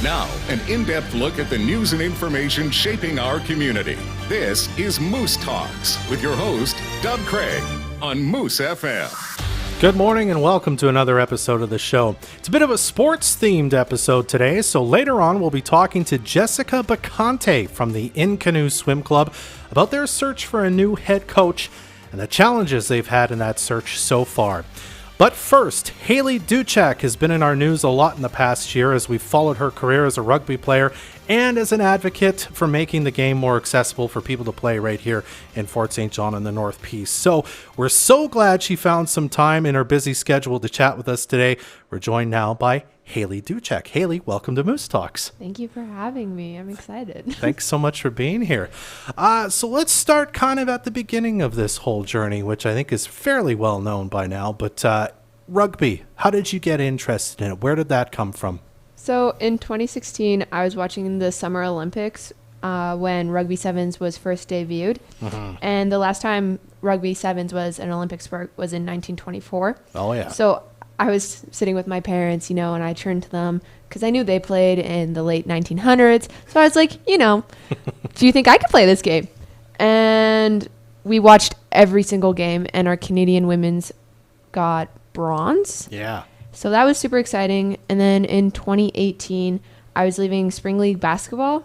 Now, an in-depth look at the news and information shaping our community. This is Moose Talks with your host, Doug Craig, on Moose FM. Good morning and welcome to another episode of the show. It's a bit of a sports-themed episode today, so later on we'll be talking to Jessica Bacante from the Inconnu Swim Club about their search for a new head coach and the challenges they've had in that search so far. But first, Hailey Dutchak has been in our news a lot in the past year as we've followed her career as a rugby player and as an advocate for making the game more accessible for people to play right here in Fort St. John in the North Peace. So we're so glad she found some time in her busy schedule to chat with us today. We're joined now by Hailey Dutchak. Hailey, welcome to Moose Talks. Thank you for having me. I'm excited. Thanks so much for being here. So let's start kind of at the beginning of this whole journey, which I think is fairly well known by now. But rugby, how did you get interested in it? Where did that come from? So in 2016, I was watching the Summer Olympics when Rugby Sevens was first debuted. Mm-hmm. And the last time Rugby Sevens was an Olympic sport was in 1924. Oh, yeah. So I was sitting with my parents, and I turned to them because I knew they played in the late 1900s. So I was like, do you think I could play this game? And we watched every single game, and our Canadian women's got bronze. Yeah. So that was super exciting. And then in 2018, I was leaving spring league basketball,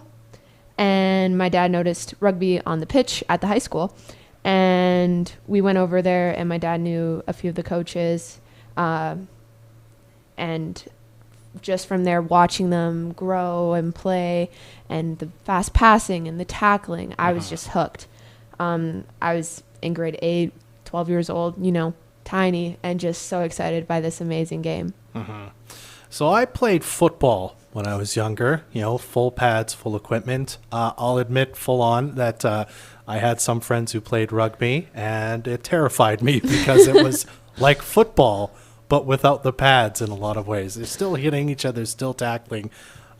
and my dad noticed rugby on the pitch at the high school. And we went over there, and my dad knew a few of the coaches. And just from there, watching them grow and play and the fast passing and the tackling, I was just hooked. I was in grade 8, 12 years old, tiny, and just so excited by this amazing game. Mm-hmm. So I played football when I was younger, full pads, full equipment. I'll admit full on that I had some friends who played rugby, and it terrified me because it was like football, but without the pads in a lot of ways. They're still hitting each other, still tackling.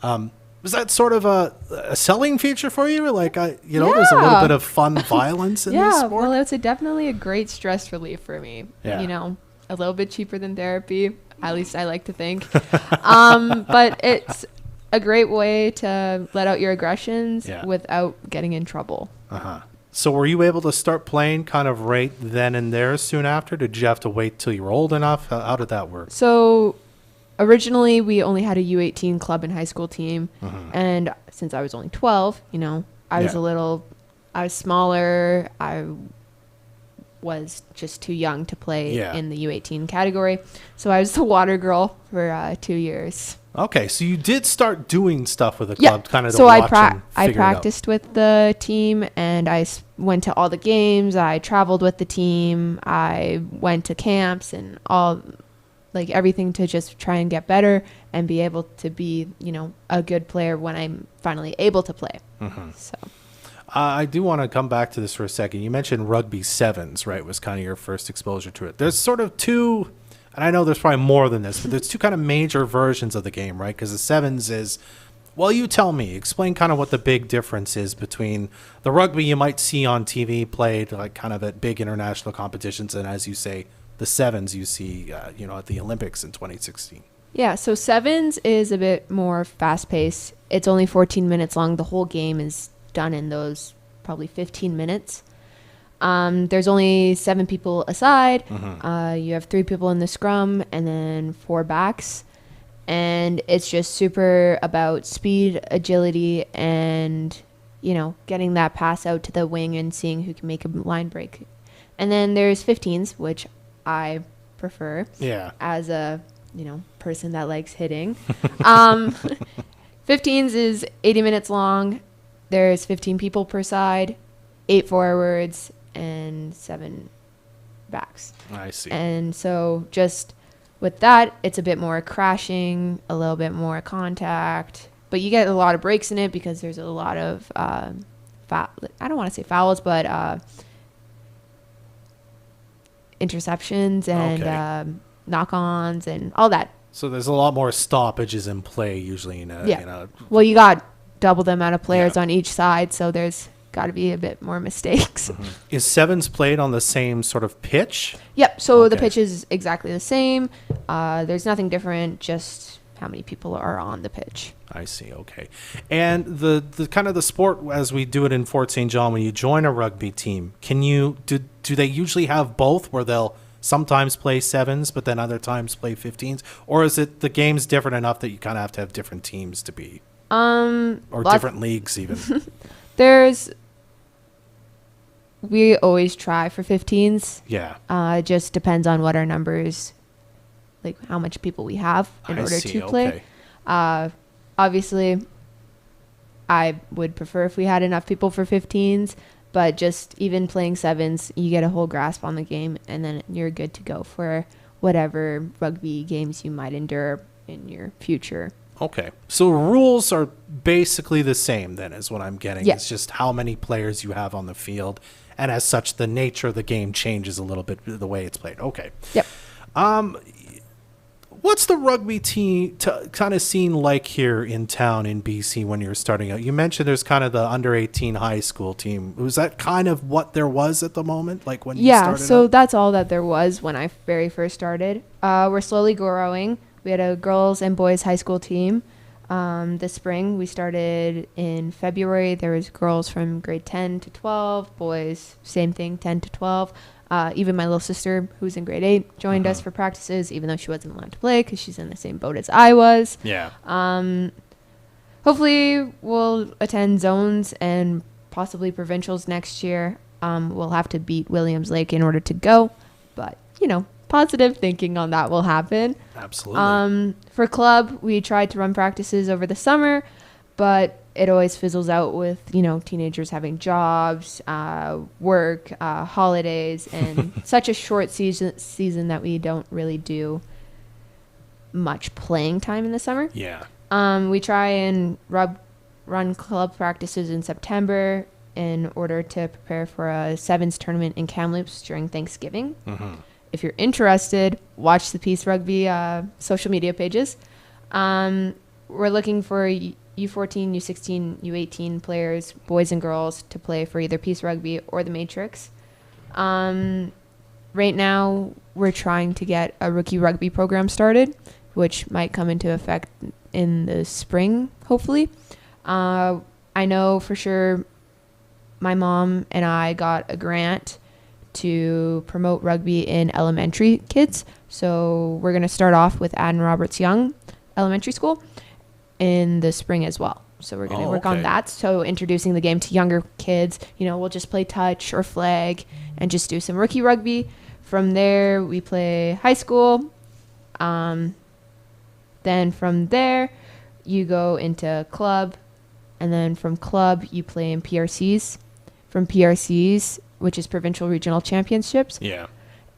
Was that sort of a selling feature for you? Like, there's a little bit of fun viance in this sport? Yeah, well, it's definitely a great stress relief for me. Yeah. A little bit cheaper than therapy, at least I like to think. But it's a great way to let out your aggressions without getting in trouble. Uh-huh. So were you able to start playing kind of right then and there soon after? Did you have to wait till you were old enough? How did that work? So originally we only had a U18 club and high school team. Mm-hmm. And since I was only 12, I was smaller. I was just too young to play in the U18 category. So I was the water girl for 2 years. Okay, so you did start doing stuff with the club, kind of to so watch I practiced with the team, and I went to all the games. I traveled with the team. I went to camps and everything to just try and get better and be able to be, a good player when I'm finally able to play. Mm-hmm. So I do want to come back to this for a second. You mentioned Rugby Sevens, right? Was kind of your first exposure to it. There's sort of two. And I know there's probably more than this, but there's two kind of major versions of the game, right? Because the sevens is, well, you tell me. Explain kind of what the big difference is between the rugby you might see on TV played like kind of at big international competitions and, as you say, the sevens you see, at the Olympics in 2016. Yeah, so sevens is a bit more fast-paced. It's only 14 minutes long. The whole game is done in those probably 15 minutes. There's only 7 people aside. Mm-hmm. You have 3 people in the scrum and then 4 backs. And it's just super about speed, agility, and, getting that pass out to the wing and seeing who can make a line break. And then there's 15s, which I prefer as a, person that likes hitting. 15s is 80 minutes long. There's 15 people per side, 8 forwards, and 7 backs. I see. And so just with that, it's a bit more crashing, a little bit more contact, but you get a lot of breaks in it because there's a lot of, I don't want to say fouls, but interceptions and knock-ons and all that. So there's a lot more stoppages in play usually. Well, you got double the amount of players on each side, so there's got to be a bit more mistakes. Mm-hmm. Is sevens played on the same sort of pitch? Yep. So the pitch is exactly the same. There's nothing different, just how many people are on the pitch. I see. Okay. And the kind of the sport as we do it in Fort St. John, when you join a rugby team, do they usually have both where they'll sometimes play 7s, but then other times play 15s? Or is it the game's different enough that you kind of have to have different teams to be? Or different leagues even? We always try for 15s. Yeah. It just depends on what our numbers, like how much people we have in order to play. Obviously, I would prefer if we had enough people for 15s, but just even playing 7s, you get a whole grasp on the game, and then you're good to go for whatever rugby games you might endure in your future. Okay. So rules are basically the same then is what I'm getting. Yeah. It's just how many players you have on the field. And as such, the nature of the game changes a little bit the way it's played. Okay. Yep. What's the rugby team kind of scene like here in town in BC when you're starting out? You mentioned there's kind of the under 18 high school team. Was that kind of what there was at the moment? Like when you started so out? that's all that there was when I very first started. We're slowly growing. We had a girls and boys high school team. This spring, we started in February. There was girls from grade 10 to 12, boys, same thing, 10 to 12. Even my little sister, who's in grade 8, joined us for practices, even though she wasn't allowed to play because she's in the same boat as I was. Yeah. Hopefully, we'll attend zones and possibly provincials next year. We'll have to beat Williams Lake in order to go, but, positive thinking on that will happen. Absolutely. For club, we tried to run practices over the summer, but it always fizzles out with, teenagers having jobs, work, holidays, and such a short season that we don't really do much playing time in the summer. Yeah. We try and run club practices in September in order to prepare for a 7s tournament in Kamloops during Thanksgiving. Mm-hmm. If you're interested, watch the Peace Rugby social media pages. We're looking for U14, U16, U18 players, boys and girls, to play for either Peace Rugby or the Matrix. Right now, we're trying to get a rookie rugby program started, which might come into effect in the spring, hopefully. I know for sure my mom and I got a grant to promote rugby in elementary kids. So we're going to start off with Adden Roberts Young Elementary School in the spring as well. So we're going to work on that. So introducing the game to younger kids, we'll just play touch or flag and just do some rookie rugby. From there, we play high school. Then from there, you go into club. And then from club, you play in PRCs. From PRCs, which is provincial regional championships. Yeah.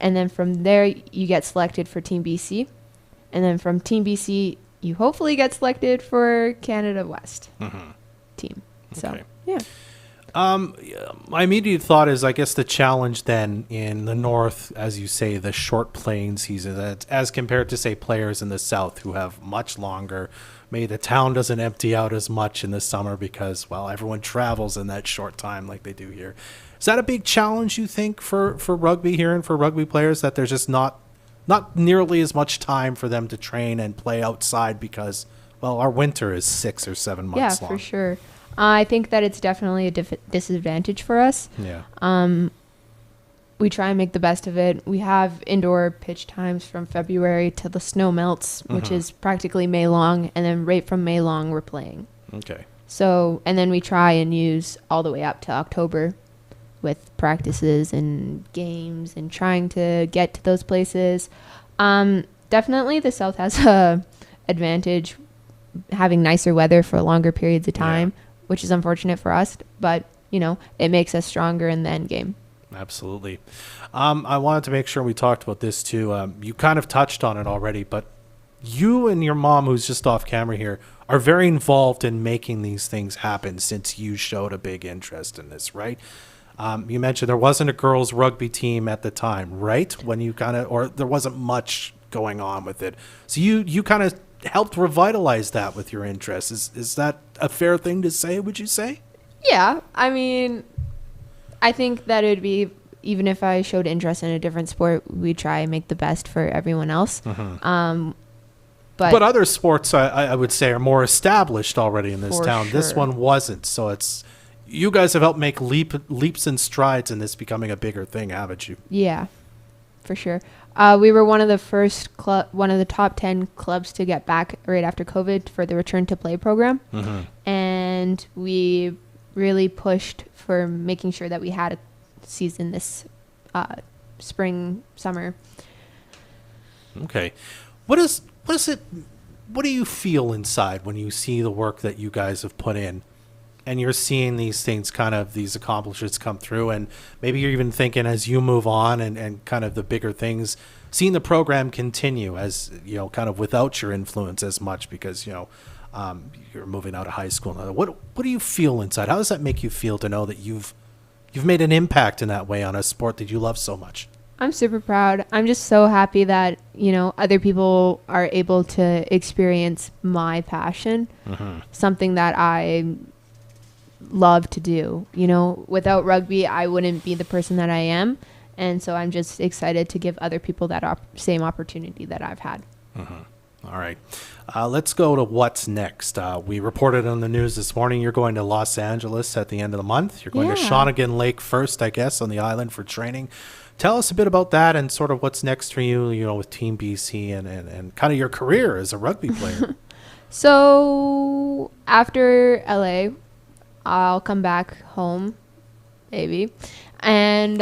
And then from there, you get selected for Team BC. And then from Team BC, you hopefully get selected for Canada West team. So, yeah. My immediate thought is, I guess, the challenge then in the north, as you say, the short playing season, as compared to, say, players in the south who have much longer. Maybe the town doesn't empty out as much in the summer because, well, everyone travels in that short time like they do here. Is that a big challenge, you think, for rugby here and for rugby players, that there's just not nearly as much time for them to train and play outside because, well, our winter is 6 or 7 months long? Yeah, for sure. I think that it's definitely a disadvantage for us. Yeah. We try and make the best of it. We have indoor pitch times from February till the snow melts, which is practically May long, and then right from May long we're playing. Okay. So, and then we try and use all the way up to October with practices and games and trying to get to those places. Definitely the South has a advantage having nicer weather for longer periods of time, which is unfortunate for us, but it makes us stronger in the end game. Absolutely. I wanted to make sure we talked about this too. You kind of touched on it already, but you and your mom, who's just off camera here, are very involved in making these things happen since you showed a big interest in this, right? You mentioned there wasn't a girls' rugby team at the time, right? When you or there wasn't much going on with it. So you kind of helped revitalize that with your interest. Is that a fair thing to say, would you say? Yeah. I mean, I think that it would be, even if I showed interest in a different sport, we'd try and make the best for everyone else. But other sports, I would say, are more established already in this town. Sure. This one wasn't. So you guys have helped make leaps and strides in this becoming a bigger thing, haven't you? Yeah, for sure. We were one of the top 10 clubs to get back right after COVID for the return to play program. Mm-hmm. And we really pushed for making sure that we had a season this spring, summer. Okay. What do you feel inside when you see the work that you guys have put in and you're seeing these things, kind of these accomplishments come through, and maybe you're even thinking as you move on and kind of the bigger things, seeing the program continue as, kind of without your influence as much because, you're moving out of high school. What do you feel inside? How does that make you feel to know that you've made an impact in that way on a sport that you love so much? I'm super proud. I'm just so happy that, other people are able to experience my passion, something that I love to do. Without rugby, I wouldn't be the person that I am. And so I'm just excited to give other people that same opportunity that I've had. All right. Let's go to what's next. We reported on the news this morning you're going to Los Angeles at the end of the month. You're going to Shawnigan Lake first, I guess, on the island for training. Tell us a bit about that and sort of what's next for you, with Team BC and kind of your career as a rugby player. So after LA, I'll come back home, maybe. And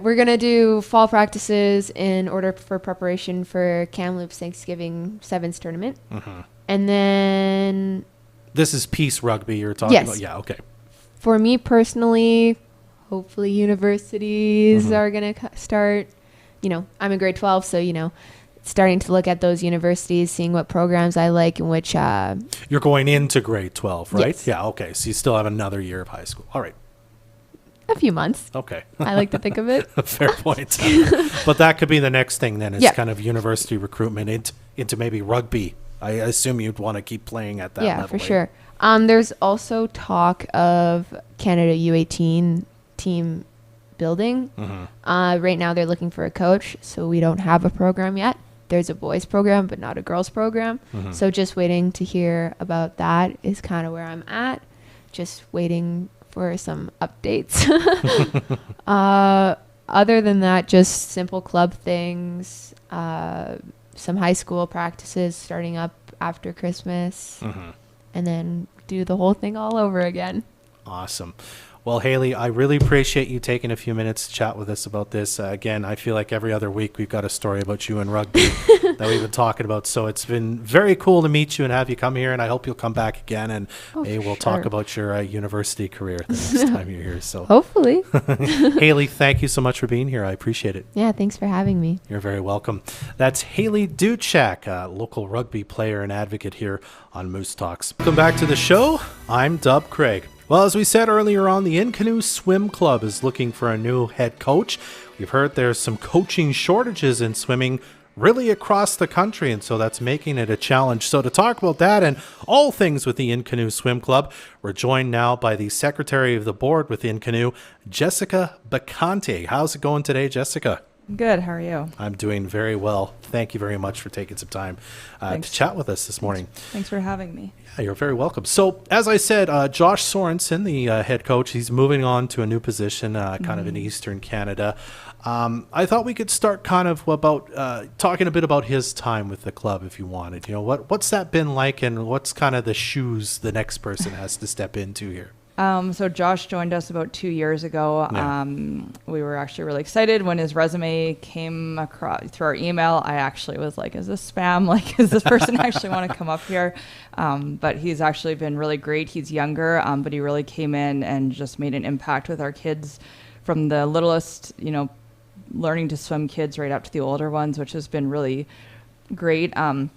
we're going to do fall practices in order for preparation for Kamloops Thanksgiving Sevens tournament. And then... This is Peace Rugby you're talking about? Yeah, okay. For me personally, hopefully universities are going to start. I'm in grade 12, so, starting to look at those universities, seeing what programs I like and which... You're going into grade 12, right? Yes. Yeah, okay. So you still have another year of high school. All right. A few months. Okay. I like to think of it. Fair point. But that could be the next thing then. It's kind of university recruitment into maybe rugby. I assume you'd want to keep playing at that level. Yeah, for sure. There's also talk of Canada U18 team building. Right now they're looking for a coach, so we don't have a program yet. There's a boys program, but not a girls program. So just waiting to hear about that is kind of where I'm at. Just waiting for some updates. Other than that, just simple club things, some high school practices starting up after Christmas, and then do the whole thing all over again. Awesome. Well, Hailey, I really appreciate you taking a few minutes to chat with us about this. Again, I feel like every other week we've got a story about you and rugby that we've been talking about. So it's been very cool to meet you and have you come here, and I hope you'll come back again, and we'll talk about your university career the next time you're here. So hopefully. Hailey, thank you so much for being here. I appreciate it. Yeah, thanks for having me. You're very welcome. That's Hailey Dutchak, a local rugby player and advocate here on Moose Talks. Welcome back to the show. I'm Dub Craig. Well, as we said earlier on, the Inconnu Swim Club is looking for a new head coach. We've heard there's some coaching shortages in swimming really across the country, and so that's making it a challenge. So to talk about that and all things with the Inconnu Swim Club, we're joined now by the secretary of the board with Inconnu, Jessica Bacante. How's it going today, Jessica? Good. How are you? I'm doing very well. Thank you very much for taking some time to chat with us this morning. Thanks for having me. Yeah, you're very welcome. So, as I said, Josh Sorensen, the head coach, he's moving on to a new position kind of in Eastern Canada. I thought we could start kind of about talking a bit about his time with the club, if you wanted. What's that been like, and what's kind of the shoes the next person has to step into here? So Josh joined us about 2 years ago. Yeah. We were actually really excited when his resume came across through our email. I actually was like, is this spam? Like, does this person actually want to come up here? But he's actually been really great. He's younger, but he really came in and just made an impact with our kids from the littlest, learning to swim kids right up to the older ones, which has been really great. And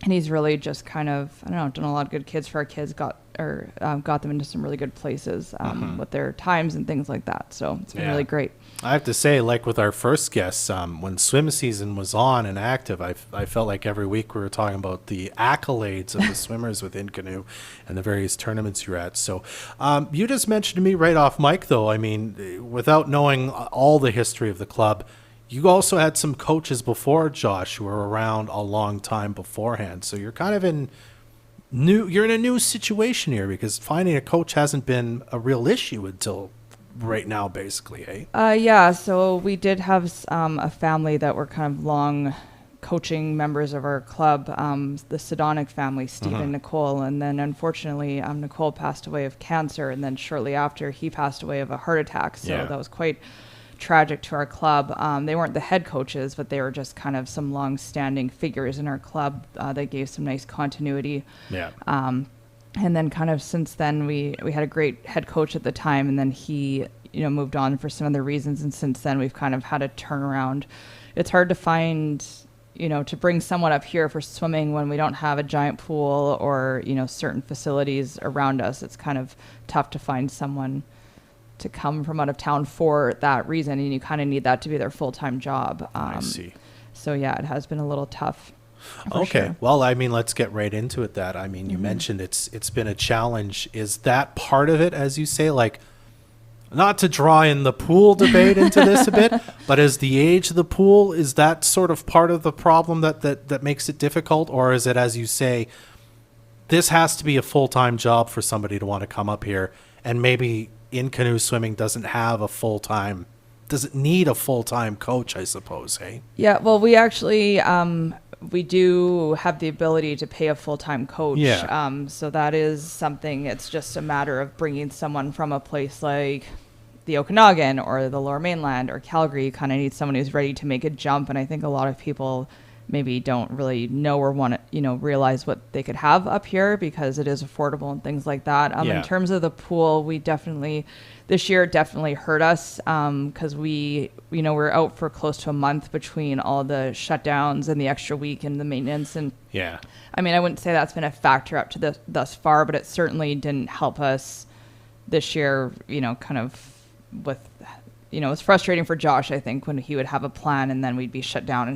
he's really just kind of, done a lot of good kids for our kids, got them into some really good places with their times and things like that. So it's been really great. I have to say, like with our first guests, when swim season was on and active, I felt like every week we were talking about the accolades of the swimmers with Inconnu and the various tournaments you're at. So you just mentioned to me right off mic, though, without knowing all the history of the club, you also had some coaches before Josh who were around a long time beforehand. So you're kind of you're in a new situation here because finding a coach hasn't been a real issue until right now, basically, hey? Yeah, so we did have a family that were kind of long coaching members of our club, the Sedonic family, Steve and Nicole. And then unfortunately, Nicole passed away of cancer. And then shortly after, he passed away of a heart attack. So that was quite tragic to our club. They weren't the head coaches, but they were just kind of some long-standing figures in our club that gave some nice continuity. Yeah. And then kind of since then, we had a great head coach at the time, and then he, moved on for some other reasons. And since then, we've kind of had a turnaround. It's hard to find, to bring someone up here for swimming when we don't have a giant pool or, certain facilities around us. It's kind of tough to find someone to come from out of town for that reason. And you kind of need that to be their full-time job. I see. So yeah, it has been a little tough. Okay. Sure. Well, let's get right into it. You mentioned it's been a challenge. Is that part of it, as you say, like, not to draw in the pool debate into this a bit, but is the age of the pool, is that sort of part of the problem that makes it difficult? Or is it, as you say, this has to be a full-time job for somebody to want to come up here, and maybe Inconnu Swimming doesn't need a full-time coach, I suppose, hey? Yeah, well, we actually, we do have the ability to pay a full-time coach. Yeah. So that is something, it's just a matter of bringing someone from a place like the Okanagan or the Lower Mainland or Calgary. You kind of need someone who's ready to make a jump. And I think a lot of people maybe don't really know or want to, realize what they could have up here because it is affordable and things like that. In terms of the pool, this year definitely hurt us because we're out for close to a month between all the shutdowns and the extra week and the maintenance. And yeah, I wouldn't say that's been a factor up to thus far, but it certainly didn't help us this year, kind of with, it was frustrating for Josh, I think, when he would have a plan and then we'd be shut down.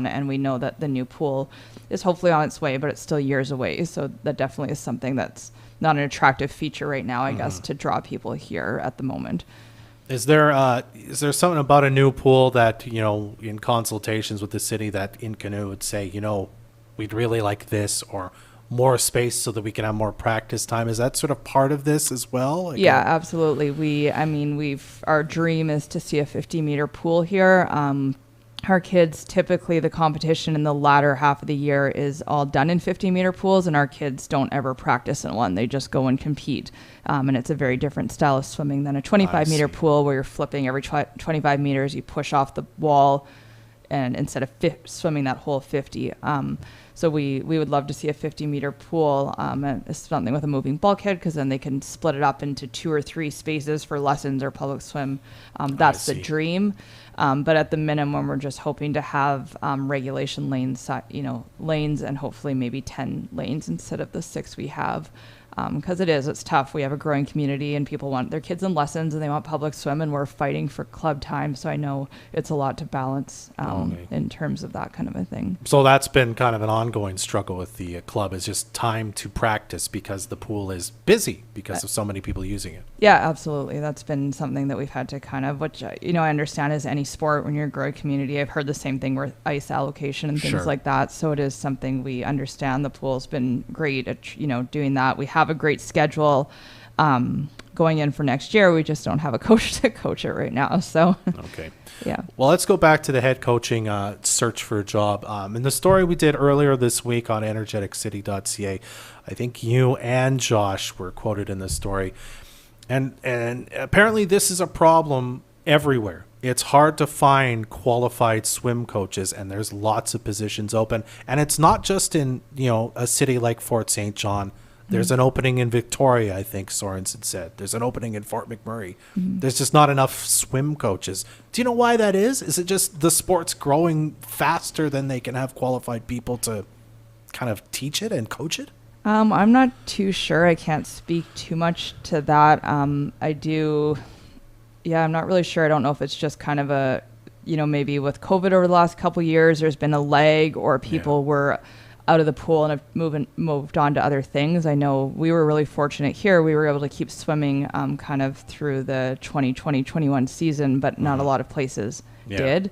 And we know that the new pool is hopefully on its way, but it's still years away. So that definitely is something that's not an attractive feature right now, I guess, to draw people here at the moment. Is there something about a new pool that, in consultations with the city that Inconnu would say, we'd really like this, or more space so that we can have more practice time? Is that sort of part of this as well? Yeah, absolutely. Our dream is to see a 50-meter pool here. Our kids, typically the competition in the latter half of the year is all done in 50-meter pools, and our kids don't ever practice in one. They just go and compete. And it's a very different style of swimming than a 25-meter pool where you're flipping every 25 meters. You push off the wall and instead of swimming that whole 50. So we would love to see a 50-meter pool. It's something with a moving bulkhead because then they can split it up into 2 or 3 spaces for lessons or public swim. That's the dream. But at the minimum, we're just hoping to have regulation lanes, lanes and hopefully maybe 10 lanes instead of the 6 we have. Because it's tough. We have a growing community and people want their kids in lessons and they want public swim, and we're fighting for club time. So I know it's a lot to balance in terms of that kind of a thing. So that's been kind of an ongoing struggle with the club, is just time to practice because the pool is busy because of so many people using it. Yeah, absolutely. That's been something that we've had to kind of, which, I understand as any sport when you're a growing community. I've heard the same thing with ice allocation and things like that. So it is something we understand. The pool's been great at, doing that. We have a great schedule going in for next year. We just don't have a coach to coach it right now. So, okay. Yeah. Well, let's go back to the head coaching search for a job. In the story we did earlier this week on energeticcity.ca, I think you and Josh were quoted in this story. And apparently this is a problem everywhere. It's hard to find qualified swim coaches, and there's lots of positions open. And it's not just in, a city like Fort St. John. There's an opening in Victoria, I think Sorensen said. There's an opening in Fort McMurray. There's just not enough swim coaches. Do you know why that is? Is it just the sport's growing faster than they can have qualified people to kind of teach it and coach it? I'm not too sure. I can't speak too much to that. I'm not really sure. I don't know if it's just kind of a, maybe with COVID over the last couple of years, there's been a lag, or people were out of the pool and have moved on to other things. I know we were really fortunate here. We were able to keep swimming kind of through the 2020-21 season, but not a lot of places did.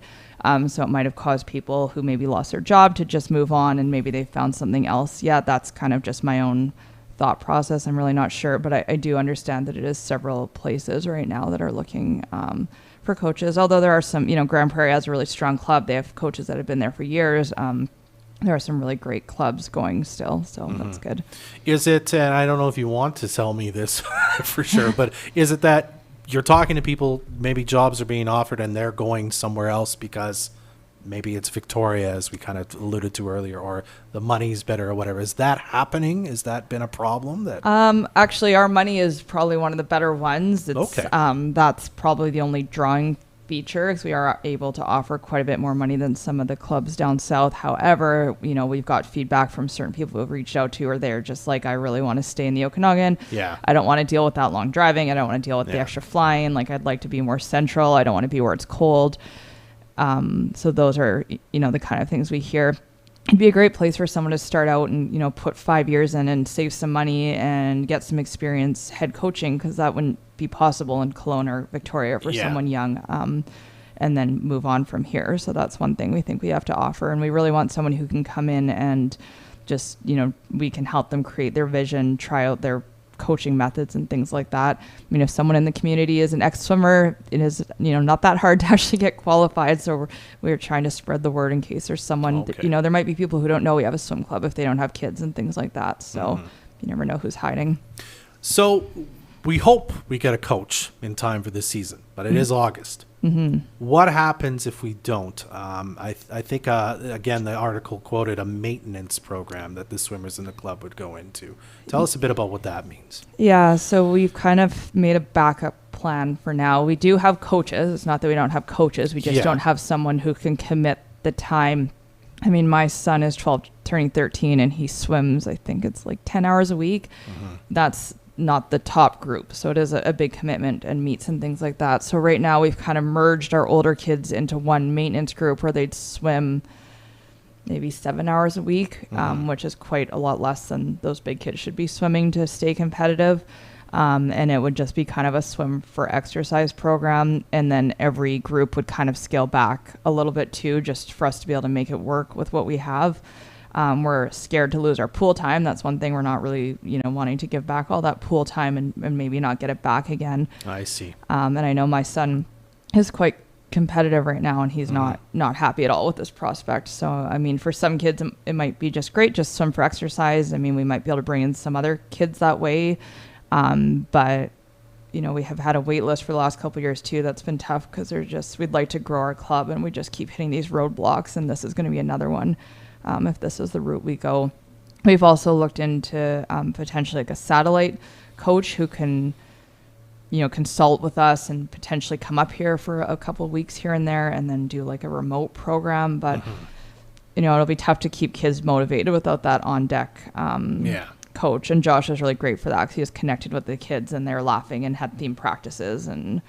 So it might have caused people who maybe lost their job to just move on, and maybe they found something else. Yeah, that's kind of just my own thought process. I'm really not sure, but I do understand that it is several places right now that are looking for coaches. Although there are some, Grand Prairie has a really strong club. They have coaches that have been there for years. There are some really great clubs going still, so that's good. Is it, and I don't know if you want to tell me this for sure, but is it that you're talking to people, maybe jobs are being offered and they're going somewhere else because maybe it's Victoria, as we kind of alluded to earlier, or the money's better or whatever? Is that happening? Has that been a problem? Actually, our money is probably one of the better ones. Okay. That's probably the only drawing feature, because we are able to offer quite a bit more money than some of the clubs down south. However, we've got feedback from certain people who have reached out to, or they're just like, I really want to stay in the Okanagan. Yeah. I don't want to deal with that long driving. I don't want to deal with the extra flying. Like, I'd like to be more central. I don't want to be where it's cold. So those are, the kind of things we hear. It'd be a great place for someone to start out and, put 5 years in and save some money and get some experience head coaching, because that wouldn't be possible in Kelowna or Victoria for someone young, and then move on from here. So that's one thing we think we have to offer. And we really want someone who can come in and just, we can help them create their vision, try out their coaching methods and things like that. If someone in the community is an ex-swimmer, it is not that hard to actually get qualified, so we're trying to spread the word in case there's someone there might be people who don't know we have a swim club if they don't have kids and things like that, so you never know who's hiding. So we hope we get a coach in time for this season, but it is August. What happens if we don't? I think, again, the article quoted a maintenance program that the swimmers in the club would go into. Tell us a bit about what that means. Yeah, so we've kind of made a backup plan for now. We do have coaches. It's not that we don't have coaches. We just don't have someone who can commit the time. I mean, my son is 12, turning 13, and he swims, I think it's like 10 hours a week. That's not the top group, so it is a big commitment, and meets and things like that. So right now we've kind of merged our older kids into one maintenance group where they'd swim maybe 7 hours a week, which is quite a lot less than those big kids should be swimming to stay competitive. And it would just be kind of a swim for exercise program, and then every group would kind of scale back a little bit too, just for us to be able to make it work with what we have. We're scared to lose our pool time. That's one thing we're not really, wanting to give back all that pool time and maybe not get it back again. I see. And I know my son is quite competitive right now, and he's not happy at all with this prospect. So, I mean, for some kids, it might be just great, just swim for exercise. I mean, we might be able to bring in some other kids that way. But, we have had a wait list for the last couple of years too. That's been tough, because we'd like to grow our club, and we just keep hitting these roadblocks, and this is going to be another one. If this is the route we go. We've also looked into potentially like a satellite coach who can, consult with us and potentially come up here for a couple of weeks here and there, and then do like a remote program. But, it'll be tough to keep kids motivated without that on deck coach. And Josh is really great for that, because he is connected with the kids, and they're laughing and had theme practices, and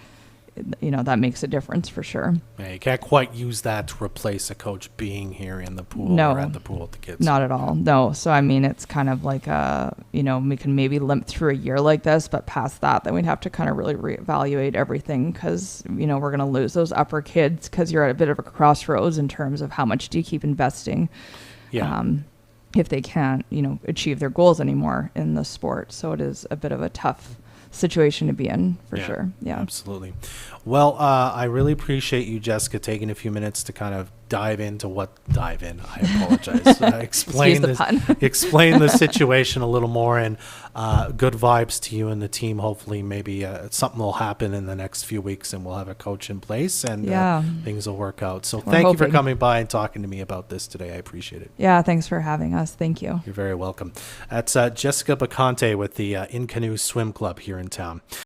that makes a difference for sure. Yeah, you can't quite use that to replace a coach being here in the pool or at the pool with the kids. Not at all. No. So, I mean, it's kind of like, we can maybe limp through a year like this, but past that, then we'd have to kind of really reevaluate everything, because, we're going to lose those upper kids, because you're at a bit of a crossroads in terms of how much do you keep investing. If they can't, achieve their goals anymore in the sport. So it is a bit of a tough situation to be in for sure. Yeah, absolutely. Well, I really appreciate you, Jessica, taking a few minutes to kind of dive in. I apologize. Explain the situation a little more, and good vibes to you and the team. Hopefully maybe something will happen in the next few weeks, and we'll have a coach in place, and things will work out. So thank you for coming by and talking to me about this today. I appreciate it. Yeah, thanks for having us. Thank you. You're very welcome. That's Jessica Bacante with the Inconnu Swim Club here in town.